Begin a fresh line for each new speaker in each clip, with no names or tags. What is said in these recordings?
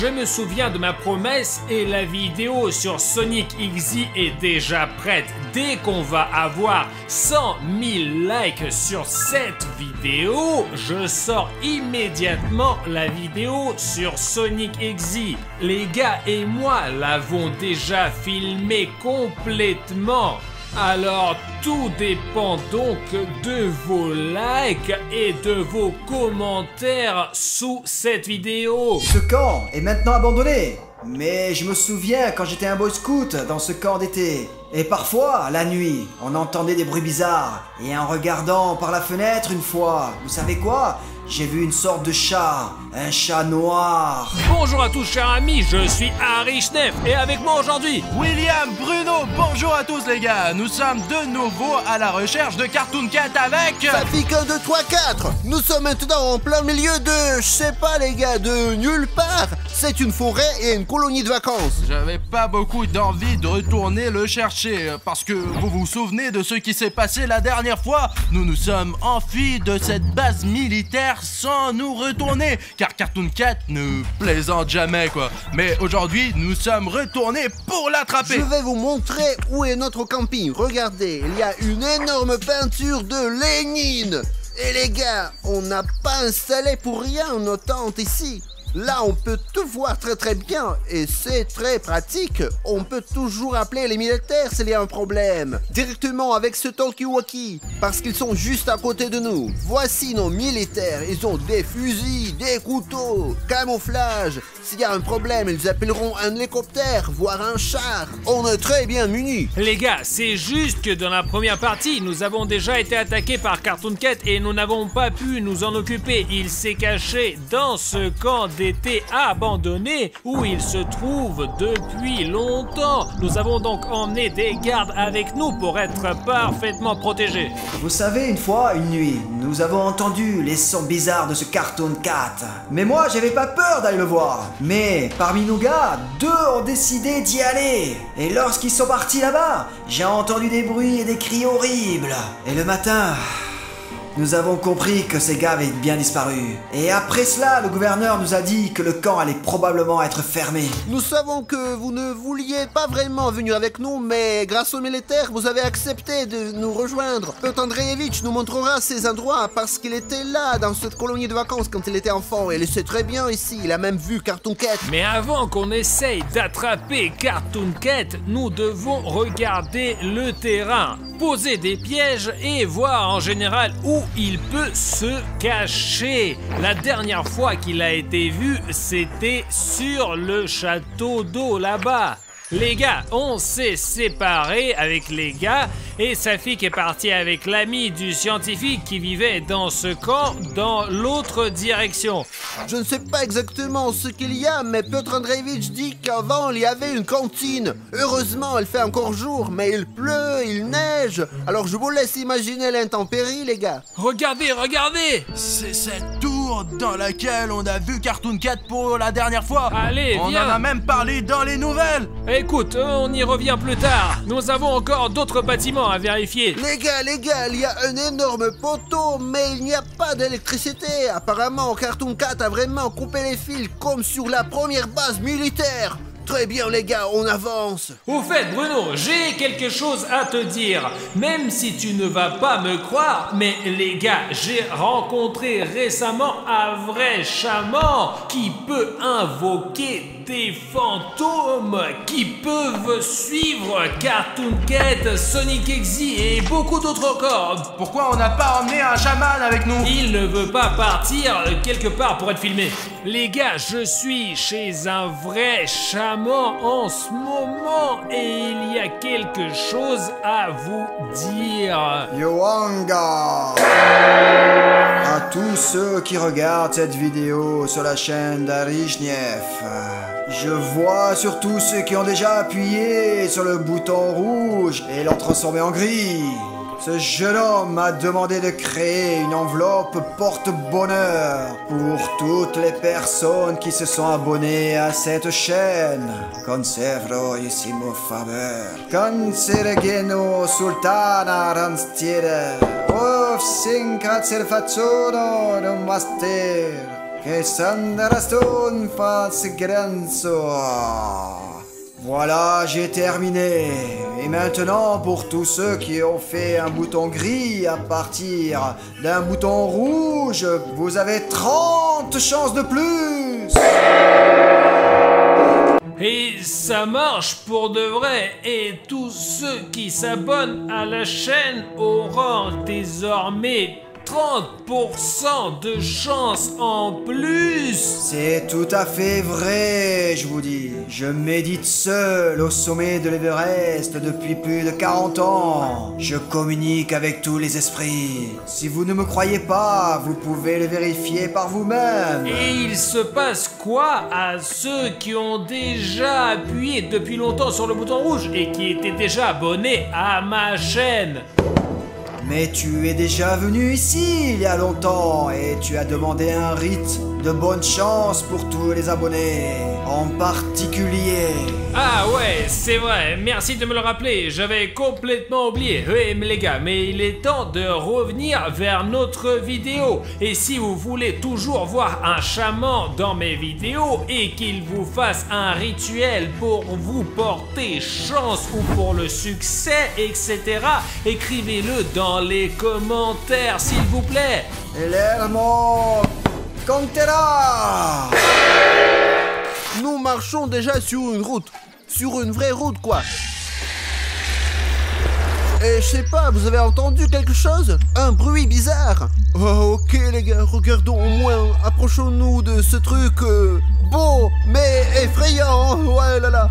je me souviens de ma promesse et la vidéo sur Sonic XZ est déjà prête. Dès qu'on va avoir 100 000 likes sur cette vidéo, je sors immédiatement la vidéo sur Sonic XZ. Les gars et moi l'avons déjà filmé complètement. Alors tout dépend donc de vos likes et de vos commentaires sous cette vidéo.
Ce camp est maintenant abandonné. Mais je me souviens quand j'étais un boy scout dans ce camp d'été. Et parfois, la nuit, on entendait des bruits bizarres. Et en regardant par la fenêtre une fois, vous savez quoi? J'ai vu une sorte de chat, un chat noir.
Bonjour à tous chers amis, je suis Harry Schneff et avec moi aujourd'hui
William, Bruno, bonjour à tous les gars. Nous sommes de nouveau à la recherche de Cartoon Cat avec...
Safik 1, 2, 3, 4. Nous sommes maintenant en plein milieu de, je sais pas les gars, de nulle part. C'est une forêt et une colonie de vacances.
J'avais pas beaucoup d'envie de retourner le chercher parce que vous vous souvenez de ce qui s'est passé la dernière fois. Nous nous sommes enfuis de cette base militaire sans nous retourner car Cartoon Cat ne plaisante jamais quoi. Mais aujourd'hui nous sommes retournés pour l'attraper.
Je vais vous montrer où est notre camping. Regardez, il y a une énorme peinture de Lénine. Et les gars, on n'a pas installé pour rien nos tentes ici. Là, on peut tout voir très bien et c'est très pratique. On peut toujours appeler les militaires s'il y a un problème. Directement avec ce talkie-walkie, parce qu'ils sont juste à côté de nous. Voici nos militaires. Ils ont des fusils, des couteaux, camouflage. S'il y a un problème, ils appelleront un hélicoptère, voire un char. On est très bien munis.
Les gars, c'est juste que dans la première partie, nous avons déjà été attaqués par Cartoon Cat et nous n'avons pas pu nous en occuper. Il s'est caché dans ce camp d'été abandonné où il se trouve depuis longtemps. Nous avons donc emmené des gardes avec nous pour être parfaitement protégés.
Vous savez, une fois, une nuit, nous avons entendu les sons bizarres de ce Cartoon Cat. Mais moi, j'avais pas peur d'aller le voir. Mais parmi nos gars, 2 ont décidé d'y aller. Et lorsqu'ils sont partis là-bas, j'ai entendu des bruits et des cris horribles. Et le matin, nous avons compris que ces gars avaient bien disparu. Et après cela, le gouverneur nous a dit que le camp allait probablement être fermé.
Nous savons que vous ne vouliez pas vraiment venir avec nous, mais grâce aux militaires, vous avez accepté de nous rejoindre. Piotr Andreevitch nous montrera ces endroits parce qu'il était là dans cette colonie de vacances quand il était enfant. Et il sait très bien ici, il a même vu Cartoon Cat.
Mais avant qu'on essaye d'attraper Cartoon Cat, nous devons regarder le terrain, poser des pièges et voir en général où il peut se cacher. La dernière fois qu'il a été vu, c'était sur le château d'eau là-bas. Les gars, on s'est séparés avec les gars et Safik est parti avec l'ami du scientifique qui vivait dans ce camp dans l'autre direction.
Je ne sais pas exactement ce qu'il y a, mais Piotr Andreevitch dit qu'avant il y avait une cantine. Heureusement, elle fait encore jour, mais il pleut, il neige. Alors je vous laisse imaginer l'intempérie, les gars.
Regardez, regardez!
C'est cette tour dans laquelle on a vu Cartoon Cat pour la dernière fois.
Allez,
on
viens.
en a même parlé dans les nouvelles.
Écoute, on y revient plus tard. Nous avons encore d'autres bâtiments à vérifier.
Les gars, il y a un énorme poteau, mais il n'y a pas d'électricité. Apparemment, Cartoon Cat a vraiment coupé les fils comme sur la première base militaire. Très bien les gars, on avance.
Au fait Bruno, j'ai quelque chose à te dire. Même si tu ne vas pas me croire, mais les gars, j'ai rencontré récemment un vrai chaman qui peut invoquer des fantômes qui peuvent suivre Cartoon Cat, Sonic XZ et beaucoup d'autres encore.
Pourquoi on n'a pas emmené un chaman avec nous?
Il ne veut pas partir quelque part pour être filmé. Les gars, je suis chez un vrai chaman en ce moment et il y a quelque chose à vous dire.
Yoanga! À tous ceux qui regardent cette vidéo sur la chaîne d'Harry Schneff, je vois surtout ceux qui ont déjà appuyé sur le bouton rouge et l'ont transformé en gris. Ce jeune homme m'a demandé de créer une enveloppe porte-bonheur pour toutes les personnes qui se sont abonnées à cette chaîne. Conservissimo favor. Consergeno sultana ranstiere. Of sin cazzer faccione non master. Que Sandarastun fasse grenzo. Voilà, j'ai terminé. Et maintenant, pour tous ceux qui ont fait un bouton gris à partir d'un bouton rouge, vous avez 30 chances de plus.
Et ça marche pour de vrai. Et tous ceux qui s'abonnent à la chaîne auront désormais 30% de chance en plus.
C'est tout à fait vrai, je vous dis. Je médite seul au sommet de l'Everest depuis plus de 40 ans. Je communique avec tous les esprits. Si vous ne me croyez pas, vous pouvez le vérifier par vous-même.
Et il se passe quoi à ceux qui ont déjà appuyé depuis longtemps sur le bouton rouge et qui étaient déjà abonnés à ma chaîne?
Mais tu es déjà venu ici il y a longtemps et tu as demandé un rite de bonne chance pour tous les abonnés, en particulier.
Ah ouais, c'est vrai, merci de me le rappeler, j'avais complètement oublié. Oui, mais les gars, mais il est temps de revenir vers notre vidéo. Et si vous voulez toujours voir un chaman dans mes vidéos et qu'il vous fasse un rituel pour vous porter chance ou pour le succès, etc., écrivez-le dans les commentaires, s'il vous plaît.
Lermo Contera.
Nous marchons déjà sur une route. Sur une vraie route, quoi. Et je sais pas, vous avez entendu quelque chose? Un bruit bizarre. Oh, ok les gars, regardons au moins. Approchons-nous de ce truc beau, mais effrayant. Ouais là là.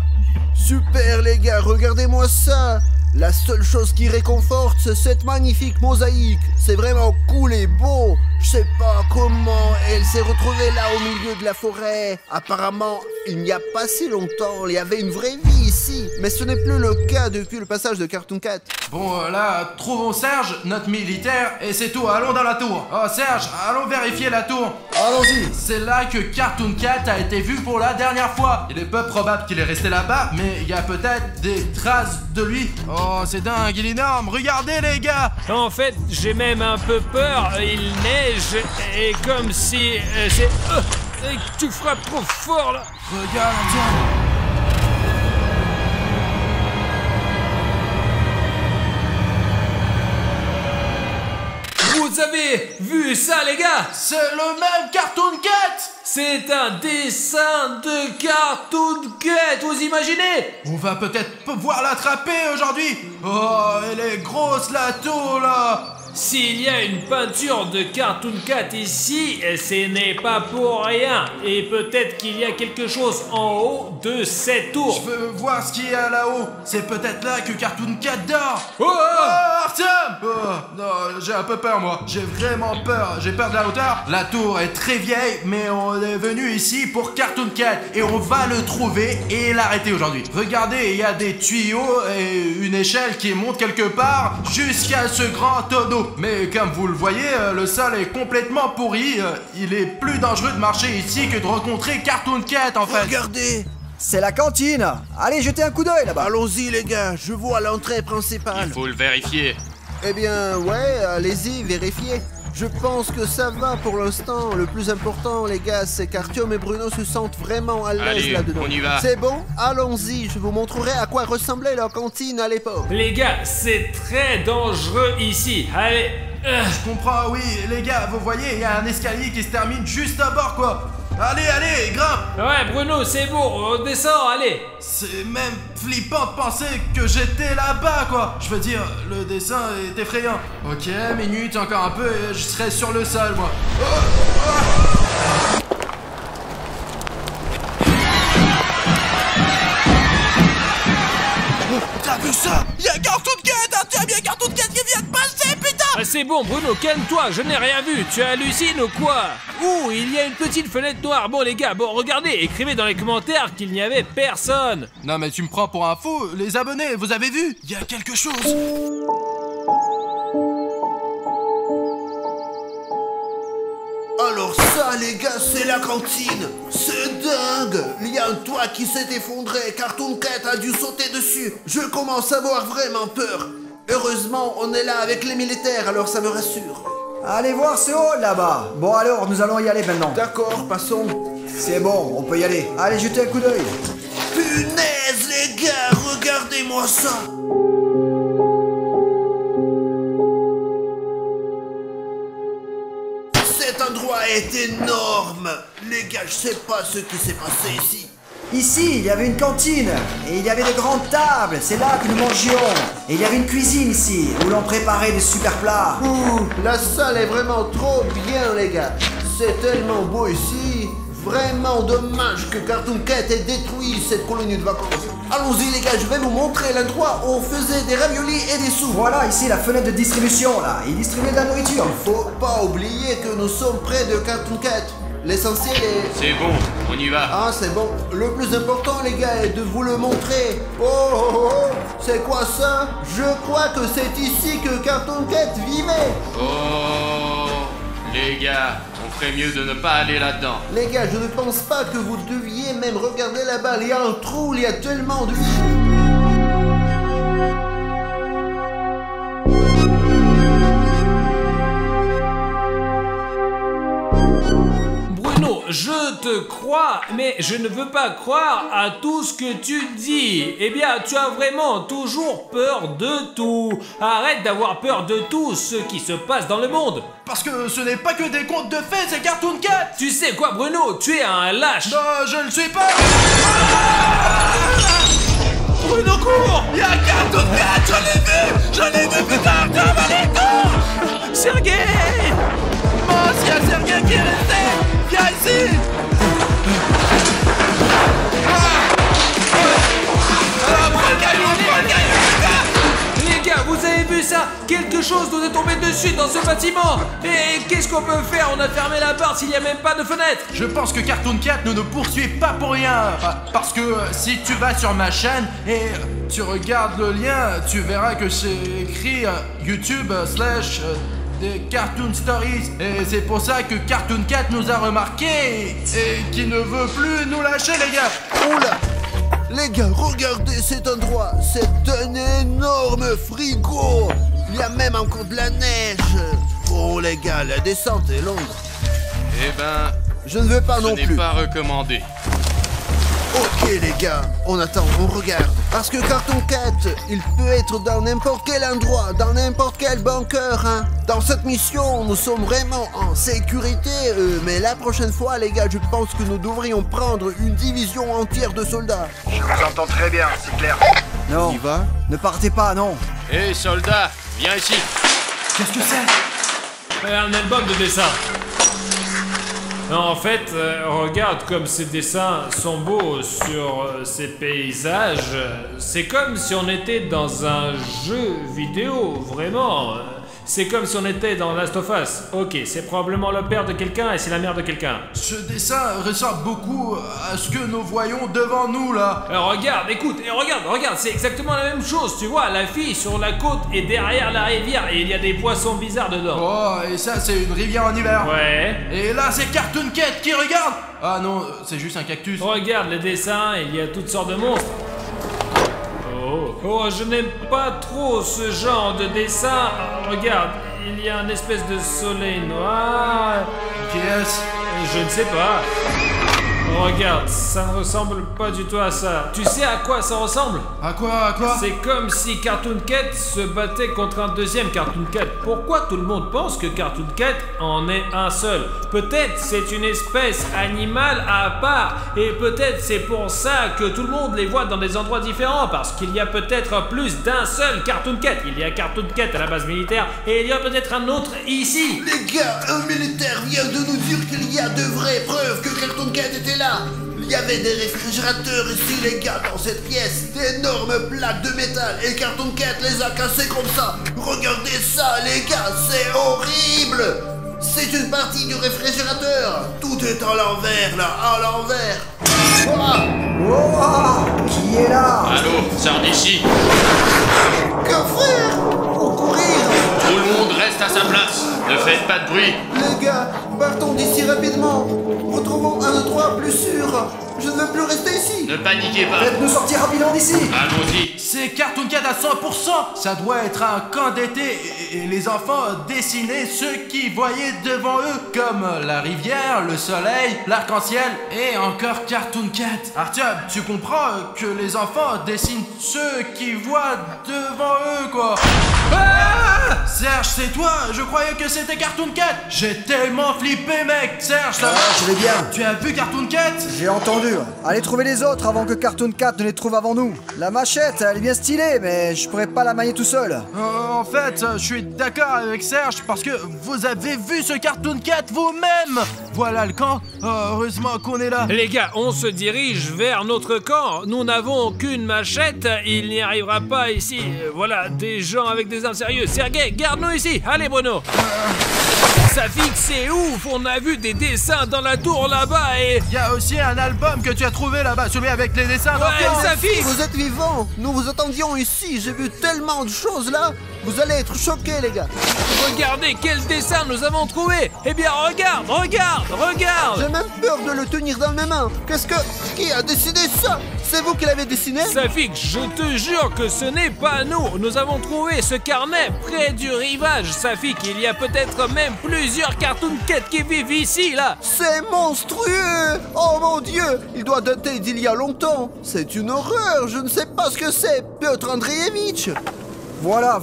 Super les gars, regardez-moi ça. La seule chose qui réconforte, c'est cette magnifique mosaïque. C'est vraiment cool et beau. Je sais pas comment elle s'est retrouvée là au milieu de la forêt. Apparemment, il n'y a pas si longtemps, il y avait une vraie vie ici. Mais ce n'est plus le cas depuis le passage de Cartoon Cat.
Bon, là, trouvons Serge, notre militaire, et c'est tout, allons dans la tour. Oh, Serge, allons vérifier la tour.
Allons-y.
C'est là que Cartoon Cat a été vu pour la dernière fois. Il est peu probable qu'il est resté là-bas, mais il y a peut-être des traces de lui. Oh, c'est dingue, il est énorme, regardez les gars.
En fait, j'ai même un peu peur, il neige et comme si tu frappes trop fort là.
Regarde, tiens.
Vous avez vu ça les gars?
C'est le même Cartoon Cat.
C'est un dessin de Cartoon Cat, vous imaginez?
On va peut-être pouvoir l'attraper aujourd'hui. Oh, elle est grosse la tour là.
S'il y a une peinture de Cartoon Cat ici, ce n'est pas pour rien. Et peut-être qu'il y a quelque chose en haut de cette tour.
Je veux voir ce qu'il y a là-haut. C'est peut-être là que Cartoon Cat dort.
Oh,
Artyom! Oh, non, j'ai un peu peur moi. J'ai vraiment peur. J'ai peur de la hauteur. La tour est très vieille, mais on est venu ici pour Cartoon Cat. Et on va le trouver et l'arrêter aujourd'hui. Regardez, il y a des tuyaux et une échelle qui monte quelque part jusqu'à ce grand tonneau. Mais comme vous le voyez, le sol est complètement pourri. Il est plus dangereux de marcher ici que de rencontrer Cartoon Cat en fait.
Regardez.
C'est la cantine. Allez, jetez un coup d'œil là-bas.
Allons-y les gars, je vois l'entrée principale.
Il faut le vérifier.
Eh bien, ouais, allez-y, vérifiez. Je pense que ça va pour l'instant. Le plus important, les gars, c'est qu'Artyom et Bruno se sentent vraiment à l'aise
Allez,
là-dedans.
on y va.
C'est bon? Allons-y, je vous montrerai à quoi ressemblait leur cantine à l'époque.
les gars, c'est très dangereux ici. Allez.
Je comprends, oui, les gars, vous voyez, il y a un escalier qui se termine juste à bord, quoi. Allez, allez, grimpe.
Ouais, Bruno, c'est bon, on descend, allez.
C'est même flippant de penser que j'étais là-bas, quoi. Je veux dire, le dessin est effrayant. Ok, minute, encore un peu et je serai sur le sol, moi. T'as vu ça? Y'a Cartoon Cat, Artyom, y'a Cartoon Cat qui vient de passer, putain!
Ah, c'est bon, Bruno, calme-toi, je n'ai rien vu. Tu hallucines ou quoi? Ouh, il y a une petite fenêtre noire. Bon, les gars, bon, regardez, écrivez dans les commentaires qu'il n'y avait personne.
Non mais tu me prends pour un fou, les abonnés, vous avez vu? Il y a quelque chose.
Alors ça, les gars, c'est la cantine. C'est dingue. Il y a un toit qui s'est effondré. Cartoon Cat a dû sauter dessus. Je commence à avoir vraiment peur. Heureusement, on est là avec les militaires, alors ça me rassure.
Allez voir ce hall là-bas. Bon alors, nous allons y aller maintenant.
D'accord, passons.
C'est bon, on peut y aller. Allez, jetez un coup d'œil.
Punaise, les gars, regardez-moi ça. Cet endroit est énorme. Les gars, je sais pas ce qui s'est passé ici.
Ici, il y avait une cantine, et il y avait de grandes tables, c'est là que nous mangions. Et il y avait une cuisine ici, où l'on préparait des super plats.
Ouh, la salle est vraiment trop bien, les gars. C'est tellement beau ici. Vraiment dommage que Cartoon Cat ait détruit cette colonie de vacances. Allons-y, les gars, je vais vous montrer l'endroit où on faisait des raviolis et des soupes.
Voilà, ici, la fenêtre de distribution, là. Il distribuait de la nourriture.
Faut pas oublier que nous sommes près de Cartoon Cat. L'essentiel est...
C'est bon, on y va.
Ah, c'est bon. Le plus important, les gars, est de vous le montrer. Oh, oh, oh, oh. C'est quoi ça? Je crois que c'est ici que Cartoon Cat vivait.
Oh, les gars, on ferait mieux de ne pas aller là-dedans.
Les gars, je ne pense pas que vous deviez même regarder là-bas. Il y a un trou, il y a tellement de...
Bruno, je te crois, mais je ne veux pas croire à tout ce que tu dis. Eh bien, tu as vraiment toujours peur de tout. Arrête d'avoir peur de tout ce qui se passe dans le monde.
Parce que ce n'est pas que des contes de fées, c'est Cartoon Cat.
Tu sais quoi, Bruno? Tu es un lâche.
Non, je ne suis pas. Bruno, cours. Il y a Cartoon Cat, je l'ai vu, putain, allez, cours. Sergei. Mince, il y a Sergei qui est resté. Viens ici.
Les gars, vous avez vu ça? Quelque chose nous est tombé dessus dans ce bâtiment. Et qu'est-ce qu'on peut faire? On a fermé la porte s'il n'y a même pas de fenêtre.
Je pense que Cartoon Cat ne nous poursuit pas pour rien. Parce que si tu vas sur ma chaîne et tu regardes le lien, tu verras que c'est écrit YouTube / des Cartoon Stories. Et c'est pour ça que Cartoon Cat nous a remarqué et qui ne veut plus nous lâcher, les gars.
Oula! Les gars, regardez cet endroit. C'est un énorme frigo. Il y a même encore de la neige. Oh les gars, la descente est longue.
Eh ben,
Je ne veux pas non
ce n'est
plus.
pas recommandé.
Ok les gars, on attend, on regarde. Parce que Cartoon Cat, il peut être dans n'importe quel endroit, dans n'importe quel bunker, hein. Dans cette mission, nous sommes vraiment en sécurité, mais la prochaine fois les gars, je pense que nous devrions prendre une division entière de soldats.
Je vous entends très bien, c'est clair.
Non,
On y va?
ne partez pas, non.
Hé, soldat, viens ici.
Qu'est-ce que c'est?
Un album de dessin. Non, en fait, regarde comme ces dessins sont beaux sur ces paysages. C'est comme si on était dans un jeu vidéo, vraiment. C'est comme si on était dans Last of Us. Ok, c'est probablement le père de quelqu'un et c'est la mère de quelqu'un.
Ce dessin ressemble beaucoup à ce que nous voyons devant nous, là.
Regarde, écoute, et regarde, c'est exactement la même chose, tu vois, la fille sur la côte est derrière la rivière et il y a des poissons bizarres dedans.
Oh, et ça, c'est une rivière en hiver.
Ouais.
Et là, c'est Cartoon Cat qui regarde. Ah non, c'est juste un cactus.
Regarde les dessins, il y a toutes sortes de monstres. Oh, je n'aime pas trop ce genre de dessin. Regarde, il y a une espèce de soleil noir.
Qui est-ce?
Je ne sais pas. Regarde, ça ne ressemble pas du tout à ça. Tu sais à quoi ça ressemble?
À quoi?
C'est comme si Cartoon Cat se battait contre un deuxième Cartoon Cat. Pourquoi tout le monde pense que Cartoon Cat en est un seul? Peut-être c'est une espèce animale à part. Et peut-être c'est pour ça que tout le monde les voit dans des endroits différents. Parce qu'il y a peut-être plus d'un seul Cartoon Cat. Il y a Cartoon Cat à la base militaire et il y a peut-être un autre ici.
Les gars, un militaire vient de nous dire qu'il y a de vraies preuves que Cartoon Cat était là. Il y avait des réfrigérateurs ici les gars dans cette pièce, d'énormes plaques de métal et Cartoon Cat les a cassés comme ça. Regardez ça les gars, c'est horrible. C'est une partie du réfrigérateur. Tout est à l'envers là, à l'envers.
Oh, qui est là?
Allô, sors d'ici.
Que faire? Pour courir.
Tout le monde reste à sa place. Ne faites pas de bruit.
Les gars, partons d'ici rapidement. Retrouvons un endroit plus sûr. Je ne veux plus rester ici.
Ne paniquez pas.
Faites-nous sortir rapidement d'ici.
Allons-y.
C'est Cartoon Cat à 100%. Ça doit être un camp d'été et les enfants dessinaient ce qu'ils voyaient devant eux, comme la rivière, le soleil, l'arc-en-ciel et encore Cartoon Cat. Artyom, tu comprends que les enfants dessinent ce qu'ils voient devant eux, quoi. Ah Serge, c'est toi? Je croyais que c'était Cartoon Cat. J'ai tellement flippé, mec. Serge, ça va?
Je vais bien.
Tu as vu Cartoon Cat?
J'ai entendu. Allez trouver les autres avant que Cartoon Cat ne les trouve avant nous. La machette, elle est bien stylée, mais je pourrais pas la manier tout seul.
En fait, je suis d'accord avec Serge parce que vous avez vu ce Cartoon Cat vous-même. Voilà le camp. Heureusement qu'on est là.
Les gars, on se dirige vers notre camp. Nous n'avons qu'une machette. Il n'y arrivera pas ici. Voilà, des gens avec des armes sérieuses. Sergei, garde-nous ici. Allez, Bruno. Safik, c'est ouf. On a vu des dessins dans la tour là-bas et...
Il y a aussi un album que tu as trouvé là-bas, celui avec les dessins.
Ouais, Safik.
Vous êtes vivants. Nous vous attendions ici. J'ai vu tellement de choses là. Vous allez être choqués, les gars.
Regardez quel dessin nous avons trouvé. Eh bien, regarde.
J'ai même peur de le tenir dans mes mains. Qui a décidé ça? C'est vous qui l'avez dessiné?
Safik, je te jure que ce n'est pas nous. Nous avons trouvé ce carnet près du rivage. Safik, il y a peut-être même plusieurs Cartoon Cat qui vivent ici, là.
C'est monstrueux! Oh mon Dieu! Il doit dater d'il y a longtemps. C'est une horreur. Je ne sais pas ce que c'est. Piotr Andreevitch.
Voilà,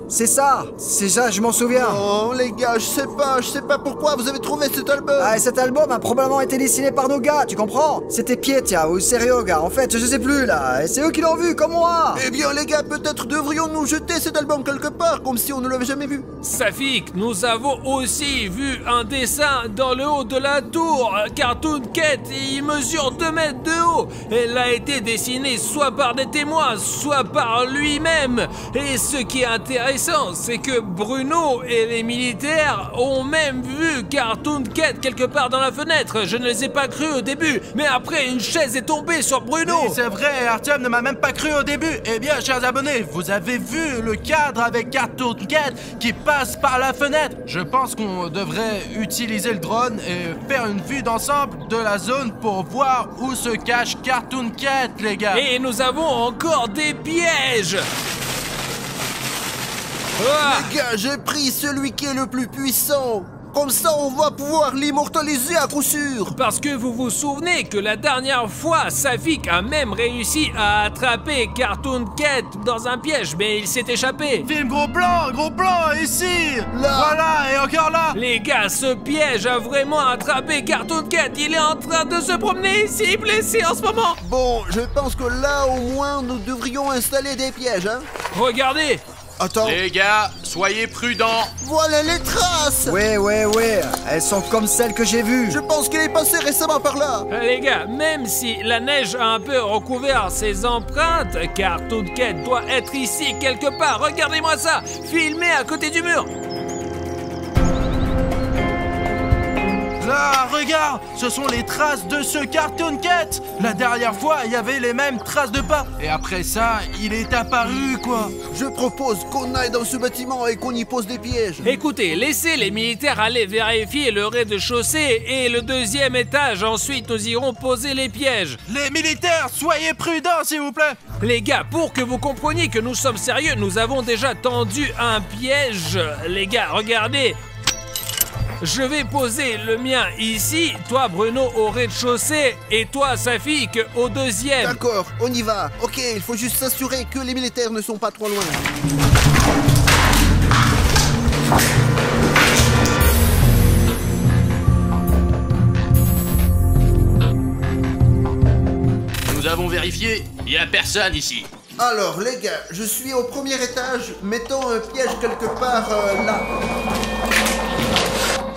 c'est ça, je m'en souviens.
Oh les gars, je sais pas pourquoi vous avez trouvé cet album.
Ah, et cet album a probablement été dessiné par nos gars, tu comprends? C'était Pietia ou Serio, gars, en fait, je sais plus là, et c'est eux qui l'ont vu, comme moi.
Eh bien les gars, peut-être devrions-nous jeter cet album quelque part, comme si on ne l'avait jamais vu.
Safik, nous avons aussi vu un dessin dans le haut de la tour. Cartoon Cat, il mesure 2 mètres de haut. Elle a été dessinée soit par des témoins, soit par lui-même. Et ce qui est intéressant, c'est que Bruno et les militaires ont même vu Cartoon Cat quelque part dans la fenêtre. Je ne les ai pas cru au début, mais après une chaise est tombée sur Bruno.
Oui, c'est vrai, Artyom ne m'a même pas cru au début. Eh bien, chers abonnés, vous avez vu le cadre avec Cartoon Cat qui passe par la fenêtre. Je pense qu'on devrait utiliser le drone et faire une vue d'ensemble de la zone pour voir où se cache Cartoon Cat, les gars.
Et nous avons encore des pièges. Ah.
Les gars, j'ai pris celui qui est le plus puissant. Comme ça, on va pouvoir l'immortaliser à coup sûr.
Parce que vous vous souvenez que la dernière fois, Safik a même réussi à attraper Cartoon Cat dans un piège, mais il s'est échappé.
Film gros plan, ici.
Là.
Voilà, et encore là.
Les gars, ce piège a vraiment attrapé Cartoon Cat. Il est en train de se promener ici, blessé en ce moment.
Bon, je pense que là, au moins, nous devrions installer des pièges, hein.
Regardez.
Attends,
Les gars, soyez prudents.
voilà les traces.
Ouais, elles sont comme celles que j'ai vues.
Je pense qu'il est passé récemment par là.
Les gars, même si la neige a un peu recouvert ses empreintes, Cartoon Cat doit être ici quelque part. Regardez-moi ça, filmé à côté du mur.
Là, regarde, ce sont les traces de ce Cartoon Cat. La dernière fois, il y avait les mêmes traces de pas. Et après ça, il est apparu, quoi.
Je propose qu'on aille dans ce bâtiment et qu'on y pose des pièges.
Écoutez, laissez les militaires aller vérifier le rez-de-chaussée et le 2e étage. Ensuite, nous irons poser les pièges.
Les militaires, soyez prudents, s'il vous plaît.
Les gars, pour que vous compreniez que nous sommes sérieux, nous avons déjà tendu un piège. Les gars, regardez. Je vais poser le mien ici, toi Bruno au rez-de-chaussée et toi Safik au 2e.
D'accord, on y va. Ok, il faut juste s'assurer que les militaires ne sont pas trop loin.
Nous avons vérifié, il n'y a personne ici.
Alors les gars, je suis au 1er étage. Mettons un piège quelque part là.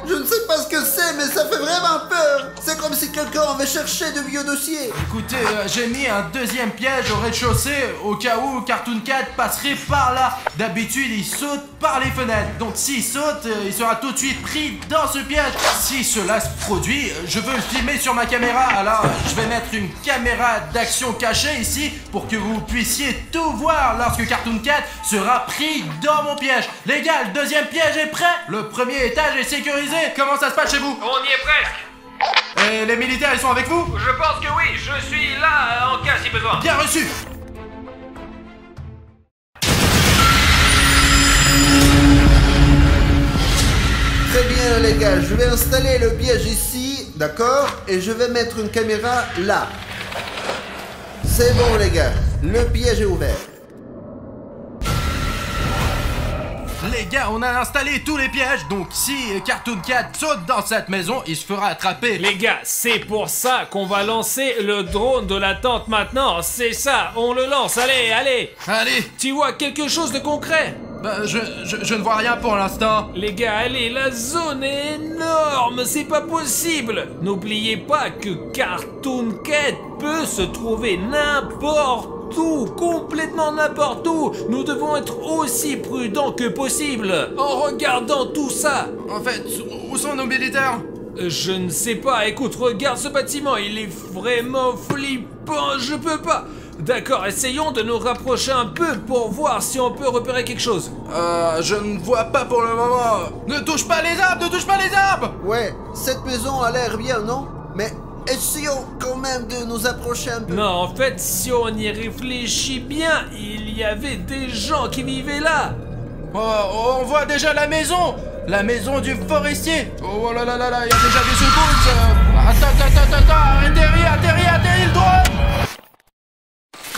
Je ne sais pas ce que c'est, mais ça fait vraiment peur. C'est comme si quelqu'un avait cherché de vieux dossiers.
Écoutez, j'ai mis un deuxième piège au rez-de-chaussée au cas où Cartoon Cat passerait par là. D'habitude, il saute par les fenêtres. Donc s'il saute, il sera tout de suite pris dans ce piège. Si cela se produit, je veux le filmer sur ma caméra. Alors, je vais mettre une caméra d'action cachée ici pour que vous puissiez tout voir lorsque Cartoon Cat sera pris dans mon piège. Les gars, le deuxième piège est prêt. Le premier étage est sécurisé. Comment ça se passe chez vous?
On y est presque.
Et les militaires, ils sont avec vous?
Je pense que oui, je suis là en cas si besoin.
Bien reçu.
Très bien les gars, je vais installer le piège ici, d'accord? Et je vais mettre une caméra là. C'est bon les gars, le piège est ouvert.
Les gars, on a installé tous les pièges, donc si Cartoon Cat saute dans cette maison, il se fera attraper.
Les gars, c'est pour ça qu'on va lancer le drone de la tente maintenant. C'est ça, on le lance, allez, allez.
Allez.
Tu vois quelque chose de concret?
Bah, je ne vois rien pour l'instant.
Les gars, allez, la zone est énorme, c'est pas possible. N'oubliez pas que Cartoon Cat peut se trouver n'importe où, complètement n'importe où. Nous devons être aussi prudents que possible en regardant tout ça.
En fait, où sont nos militaires?
Je ne sais pas, écoute, regarde ce bâtiment, il est vraiment flippant, je peux pas. D'accord, essayons de nous rapprocher un peu pour voir si on peut repérer quelque chose.
Je ne vois pas pour le moment. Ne touche pas les arbres, ne touche pas les arbres.
Ouais, cette maison a l'air bien, non? Mais essayons quand même de nous approcher un peu.
Non, en fait, si on y réfléchit bien, il y avait des gens qui vivaient là.
Oh, on voit déjà la maison du forestier. Oh là là là là, il y a déjà des secousses. Attends, atterris le drone.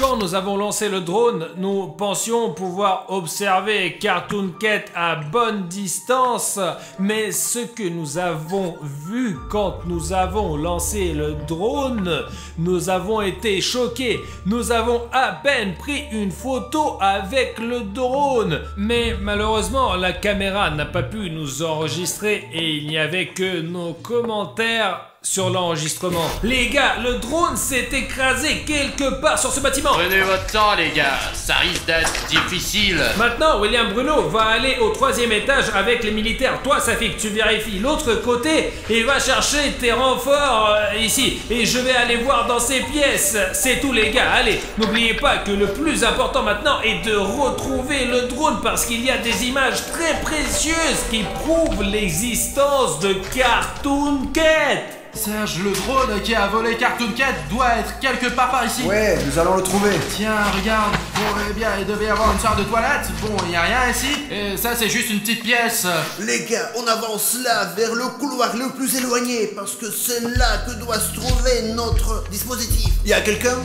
Quand nous avons lancé le drone, nous pensions pouvoir observer Cartoon Cat à bonne distance, mais ce que nous avons vu quand nous avons lancé le drone, nous avons été choqués. Nous avons à peine pris une photo avec le drone, mais malheureusement la caméra n'a pas pu nous enregistrer et il n'y avait que nos commentaires sur l'enregistrement. Les gars, le drone s'est écrasé quelque part sur ce bâtiment.
Prenez votre temps les gars, ça risque d'être difficile.
Maintenant, William Bruno va aller au 3e étage avec les militaires. Toi, Safik, tu vérifies l'autre côté et va chercher tes renforts ici. Et je vais aller voir dans ces pièces. C'est tout les gars, allez. N'oubliez pas que le plus important maintenant est de retrouver le drone parce qu'il y a des images très précieuses qui prouvent l'existence de Cartoon Cat.
Serge, le drone qui a volé Cartoon Cat doit être quelque part par ici.
Ouais, nous allons le trouver.
Tiens, regarde. Bon, eh bien, il devait y avoir une sorte de toilette. Bon, il n'y a rien ici. Et ça, c'est juste une petite pièce.
Les gars, on avance là, vers le couloir le plus éloigné, parce que c'est là que doit se trouver notre dispositif. Y a quelqu'un?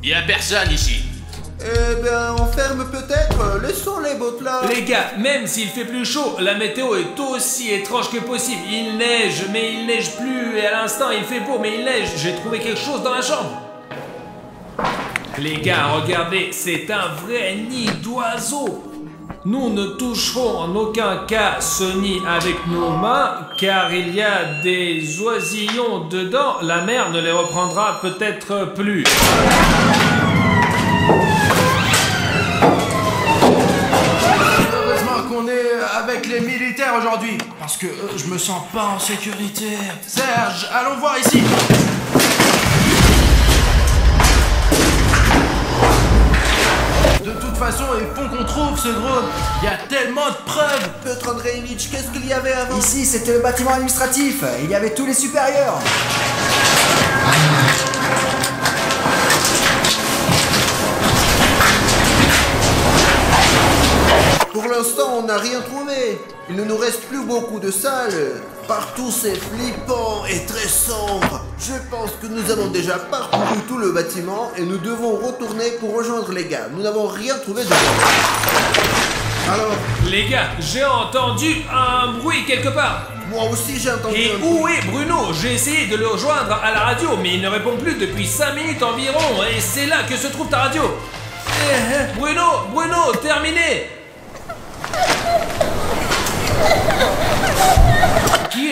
Y a personne ici.
Eh ben, on ferme peut-être. Laissons les bottes là.
Les gars, même s'il fait plus chaud, la météo est aussi étrange que possible. Il neige, mais il neige plus. Et à l'instant, il fait beau, mais il neige. J'ai trouvé quelque chose dans la chambre. Les gars, regardez, c'est un vrai nid d'oiseaux. Nous ne toucherons en aucun cas ce nid avec nos mains, car il y a des oisillons dedans. La mer ne les reprendra peut-être plus.
On est avec les militaires aujourd'hui parce que je me sens pas en sécurité. Serge, allons voir ici. De toute façon, il faut qu'on trouve ce drone. Il y a tellement de preuves.
Piotr Andreevitch, qu'est-ce qu'il y avait avant?
Ici, c'était le bâtiment administratif. Il y avait tous les supérieurs.
Pour l'instant, on n'a rien trouvé. Il ne nous reste plus beaucoup de salles. Partout, c'est flippant et très sombre. Je pense que nous avons déjà parcouru tout le bâtiment et nous devons retourner pour rejoindre les gars. Nous n'avons rien trouvé de bon. Alors,
Les gars, j'ai entendu un bruit quelque part.
moi aussi j'ai entendu
Et
un bruit.
où est Bruno? J'ai essayé de le rejoindre à la radio, mais il ne répond plus depuis 5 minutes environ. Et c'est là que se trouve ta radio. Bruno, terminé. Qui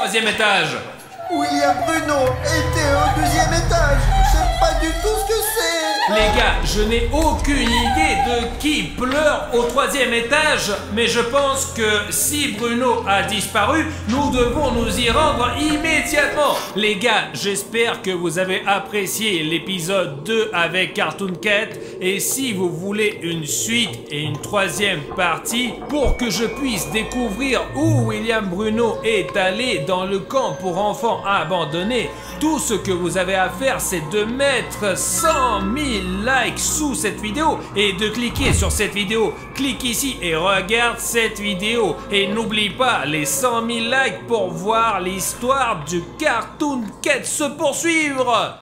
troisième étage.
William Bruno était au deuxième étage. Je sais pas du tout ce que c'est.
Les gars, je n'ai aucune idée de qui pleure au troisième étage, mais je pense que si Bruno a disparu, nous devons nous y rendre immédiatement. Les gars, j'espère que vous avez apprécié l'épisode 2 avec Cartoon Cat, et si vous voulez une suite et une troisième partie pour que je puisse découvrir où William Bruno est allé dans le camp pour enfants abandonnés, tout ce que vous avez à faire, c'est de mettre 100 000 likes sous cette vidéo et de cliquer sur cette vidéo. Clique ici et regarde cette vidéo. Et n'oublie pas les 100 000 likes pour voir l'histoire du Cartoon Cat se poursuivre.